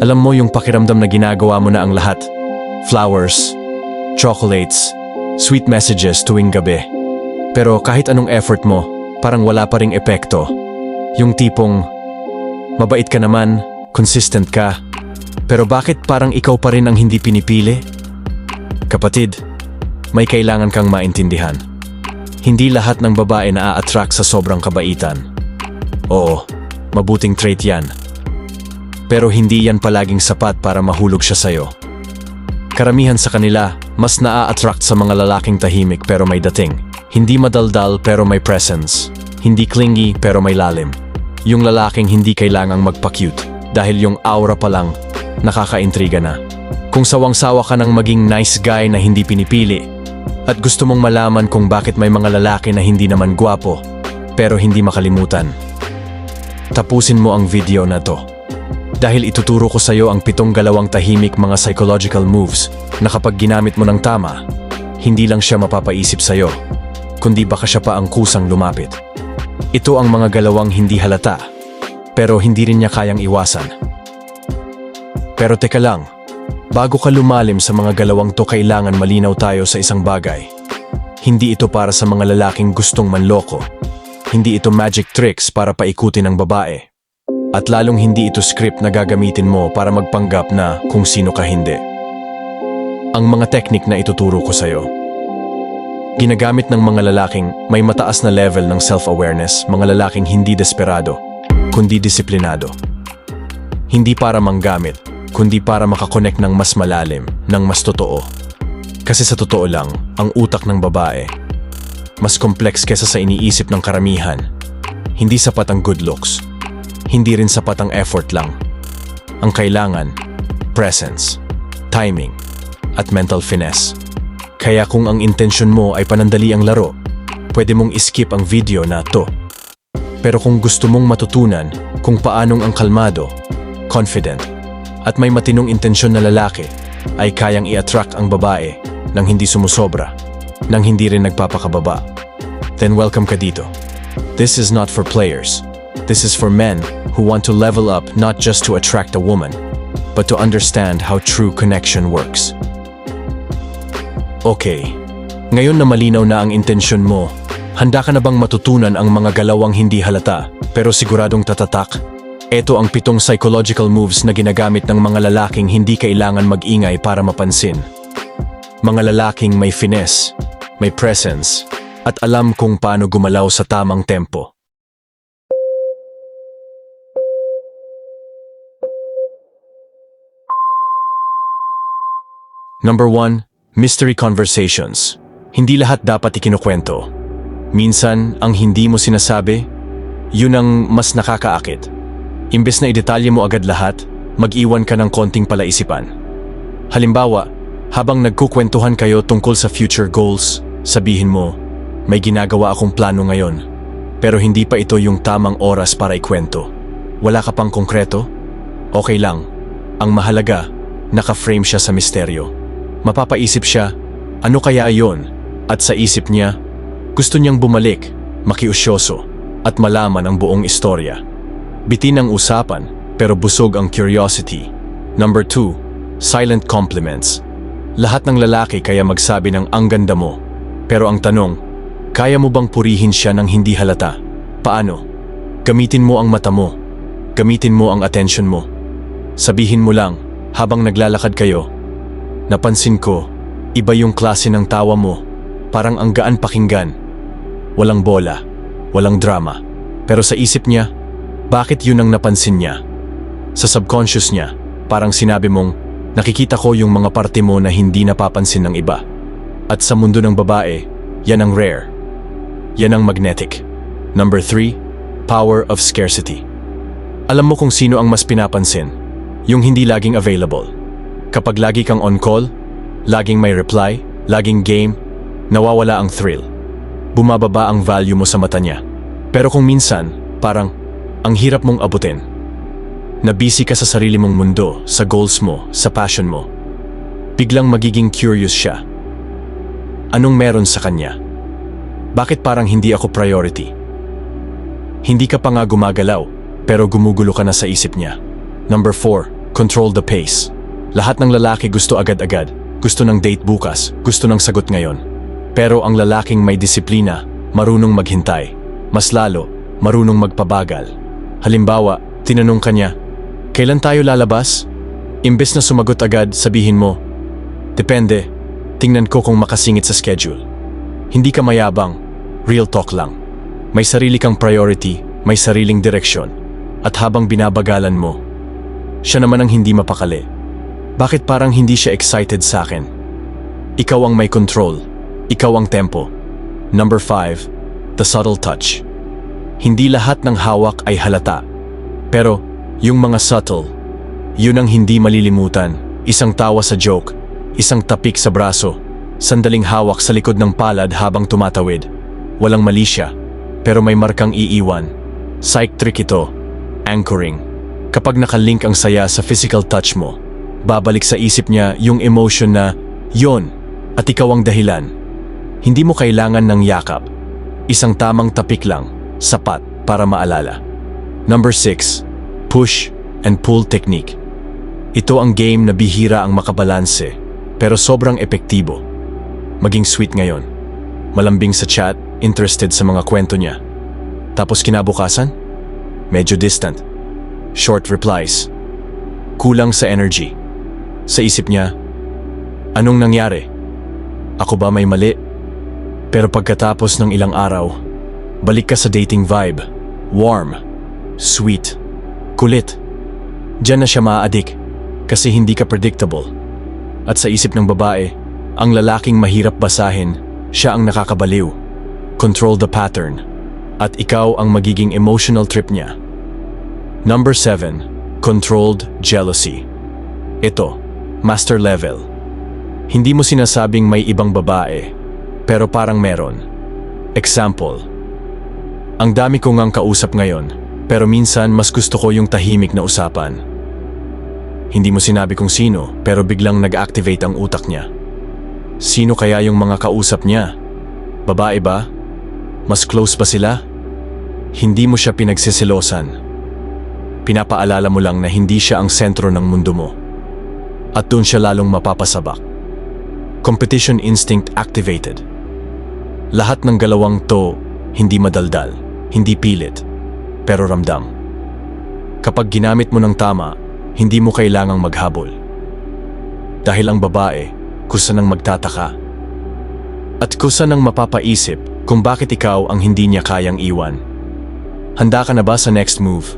Alam mo yung pakiramdam na ginagawa mo na ang lahat. Flowers, chocolates, sweet messages tuwing gabi. Pero kahit anong effort mo, parang wala pa ring epekto. Yung tipong, mabait ka naman, consistent ka, pero bakit parang ikaw pa rin ang hindi pinipili? Kapatid, may kailangan kang maintindihan. Hindi lahat ng babae na-attract sa sobrang kabaitan. Oo, mabuting trait yan. Pero hindi yan palaging sapat para mahulog siya sa'yo. Karamihan sa kanila, mas na-attract sa mga lalaking tahimik pero may dating. Hindi madaldal pero may presence. Hindi clingy pero may lalim. Yung lalaking hindi kailangang magpa-cute dahil yung aura pa lang nakakaintriga na. Kung sawang-sawa ka ng maging nice guy na hindi pinipili at gusto mong malaman kung bakit may mga lalaki na hindi naman gwapo pero hindi makalimutan, tapusin mo ang video na to. Dahil ituturo ko sa'yo ang 7 galawang tahimik mga psychological moves na kapag ginamit mo ng tama, hindi lang siya mapapaisip sa'yo, kundi baka siya pa ang kusang lumapit. Ito ang mga galawang hindi halata, pero hindi rin niya kayang iwasan. Pero teka lang, bago ka lumalim sa mga galawang to, kailangan malinaw tayo sa isang bagay. Hindi ito para sa mga lalaking gustong manloko. Hindi ito magic tricks para paikutin ang babae. At lalong hindi ito script na gagamitin mo para magpanggap na kung sino ka hindi. Ang mga teknik na ituturo ko sa'yo, ginagamit ng mga lalaking may mataas na level ng self-awareness, mga lalaking hindi desperado, kundi disiplinado. Hindi para manggamit, kundi para makakonect ng mas malalim, ng mas totoo. Kasi sa totoo lang, ang utak ng babae, mas complex kesa sa iniisip ng karamihan. Hindi sapat ang good looks. Hindi rin sapat ang effort lang. Ang kailangan, presence, timing, at mental finesse. Kaya kung ang intensyon mo ay panandali ang laro, pwede mong iskip ang video na to. Pero kung gusto mong matutunan kung paanong ang kalmado, confident, at may matinong intensyon na lalaki ay kayang i-attract ang babae nang hindi sumusobra, nang hindi rin nagpapakababa, then welcome ka dito. This is not for players. This is for men who want to level up not just to attract a woman, but to understand how true connection works. Okay, ngayon na malinaw na ang intensyon mo, handa ka na bang matutunan ang mga galawang hindi halata pero siguradong tatatak? Ito ang 7 psychological moves na ginagamit ng mga lalaking hindi kailangan mag-ingay para mapansin. Mga lalaking may finesse, may presence, at alam kung paano gumalaw sa tamang tempo. Number 1, mystery conversations. Hindi lahat dapat ikinukwento. Minsan, ang hindi mo sinasabi, yun ang mas nakakaakit. Imbes na idetalye mo agad lahat, mag-iwan ka ng konting palaisipan. Halimbawa, habang nagkukwentuhan kayo tungkol sa future goals, sabihin mo, may ginagawa akong plano ngayon, pero hindi pa ito yung tamang oras para ikwento. Wala ka pang konkreto? Okay lang. Ang mahalaga, naka-frame siya sa misteryo. Mapapaisip siya, ano kaya ayon? At sa isip niya, gusto niyang bumalik, makiusyoso, at malaman ang buong istorya. Bitin ang usapan, pero busog ang curiosity. Number 2, silent compliments. Lahat ng lalaki kaya magsabi ng ang ganda mo. Pero ang tanong, kaya mo bang purihin siya ng hindi halata? Paano? Gamitin mo ang mata mo. Gamitin mo ang attention mo. Sabihin mo lang, habang naglalakad kayo, napansin ko, iba yung klase ng tawa mo. Parang ang gaan pakinggan. Walang bola, walang drama. Pero sa isip niya, bakit yun ang napansin niya? Sa subconscious niya, parang sinabi mong, nakikita ko yung mga parte mo na hindi napapansin ng iba. At sa mundo ng babae, yan ang rare. Yan ang magnetic. Number 3, power of scarcity. Alam mo kung sino ang mas pinapansin? Yung hindi laging available. Kapag lagi kang on call, laging may reply, laging game, nawawala ang thrill. Bumababa ang value mo sa mata niya. Pero kung minsan, parang ang hirap mong abutin. Nabisi ka sa sarili mong mundo, sa goals mo, sa passion mo. Biglang magiging curious siya. Anong meron sa kanya? Bakit parang hindi ako priority? Hindi ka pa nga gumagalaw, pero gumugulo ka na sa isip niya. Number 4, Control the pace. Lahat ng lalaki gusto agad-agad. Gusto ng date bukas, gusto ng sagot ngayon. Pero ang lalaking may disiplina, marunong maghintay. Mas lalo, marunong magpabagal. Halimbawa, tinanong ka niya, "Kailan tayo lalabas?" Imbes na sumagot agad, sabihin mo, "Depende, tingnan ko kung makasingit sa schedule." Hindi ka mayabang, real talk lang. May sarili kang priority, may sariling direksyon. At habang binabagalan mo, siya naman ang hindi mapakali. Bakit parang hindi siya excited sa akin? Ikaw ang may control. Ikaw ang tempo. Number 5, the subtle touch. Hindi lahat ng hawak ay halata. Pero, yung mga subtle, yun ang hindi malilimutan. Isang tawa sa joke, isang tapik sa braso, sandaling hawak sa likod ng palad habang tumatawid. Walang mali siya, pero may markang iiwan. Psych trick ito, anchoring. Kapag nakalink ang saya sa physical touch mo, babalik sa isip niya yung emotion na, yon, at ikaw ang dahilan. Hindi mo kailangan ng yakap. Isang tamang tapik lang, sapat para maalala. Number 6, push and pull technique. Ito ang game na bihira ang makabalanse, pero sobrang epektibo. Maging sweet ngayon. Malambing sa chat, interested sa mga kwento niya. Tapos kinabukasan, medyo distant. Short replies. Kulang sa energy. Sa isip niya, anong nangyari? Ako ba may mali? Pero pagkatapos ng ilang araw, balik ka sa dating vibe. Warm, sweet, kulit. Diyan na siya maa-addict kasi hindi ka predictable. At sa isip ng babae, ang lalaking mahirap basahin, siya ang nakakabaliw. Control the pattern. At ikaw ang magiging emotional trip niya. Number 7, controlled jealousy. Ito, master level. Hindi mo sinasabing may ibang babae, pero parang meron. Example, ang dami ko ngang kausap ngayon, pero minsan mas gusto ko yung tahimik na usapan. Hindi mo sinabi kung sino, pero biglang nag-activate ang utak niya. Sino kaya yung mga kausap niya? Babae ba? Mas close ba sila? Hindi mo siya pinagsisilosan. Pinapaalala mo lang na hindi siya ang sentro ng mundo mo. At doon siya lalong mapapasabak. Competition instinct activated. Lahat ng galawang to, hindi madaldal, hindi pilit, pero ramdam. Kapag ginamit mo ng tama, hindi mo kailangang maghabol. Dahil ang babae, kusa nang magtataka. At kusa nang mapapaisip kung bakit ikaw ang hindi niya kayang iwan. Handa ka na ba sa next move?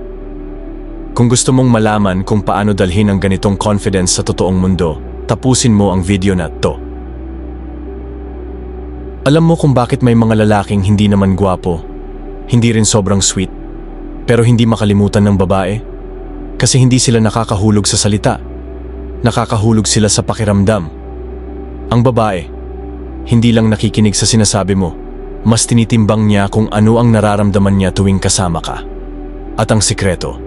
Kung gusto mong malaman kung paano dalhin ang ganitong confidence sa totoong mundo, tapusin mo ang video na to. Alam mo kung bakit may mga lalaking hindi naman gwapo, hindi rin sobrang sweet, pero hindi makalimutan ng babae? Kasi hindi sila nakakahulog sa salita. Nakakahulog sila sa pakiramdam. Ang babae, hindi lang nakikinig sa sinasabi mo, mas tinitimbang niya kung ano ang nararamdaman niya tuwing kasama ka. At ang sikreto,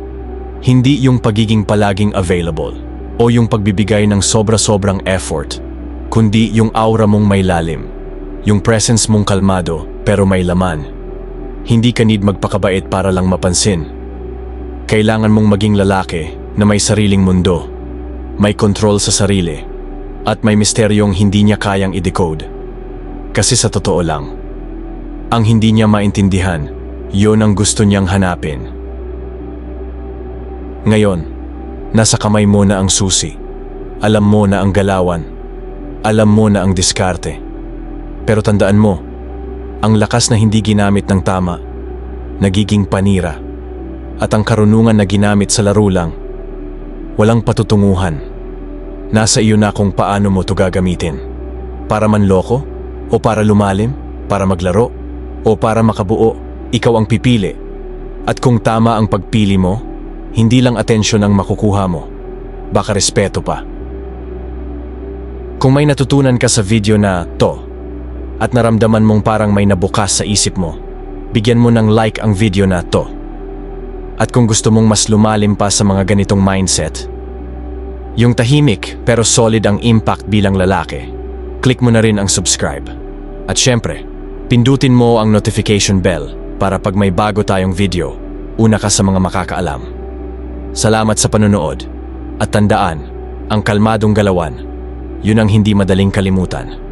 hindi yung pagiging palaging available o yung pagbibigay ng sobra-sobrang effort, kundi yung aura mong may lalim, yung presence mong kalmado pero may laman. Hindi ka need magpakabait para lang mapansin. Kailangan mong maging lalaki na may sariling mundo, may control sa sarili, at may misteryong hindi niya kayang i-decode. Kasi sa totoo lang, ang hindi niya maintindihan, yon ang gusto niyang hanapin. Ngayon, nasa kamay mo na ang susi. Alam mo na ang galawan. Alam mo na ang diskarte. Pero tandaan mo, ang lakas na hindi ginamit ng tama, nagiging panira. At ang karunungan na ginamit sa laro lang, walang patutunguhan. Nasa iyo na kung paano mo ito gagamitin. Para manloko? O para lumalim? Para maglaro? O para makabuo? Ikaw ang pipili. At kung tama ang pagpili mo, hindi lang atensyon ang makukuha mo, baka respeto pa. Kung may natutunan ka sa video na to, at naramdaman mong parang may nabukas sa isip mo, bigyan mo ng like ang video na to. At kung gusto mong mas lumalim pa sa mga ganitong mindset, yung tahimik pero solid ang impact bilang lalaki, click mo na rin ang subscribe. At syempre, pindutin mo ang notification bell para pag may bago tayong video, una ka sa mga makakaalam. Salamat sa panonood. At tandaan, ang kalmadong galawan, yun ang hindi madaling kalimutan.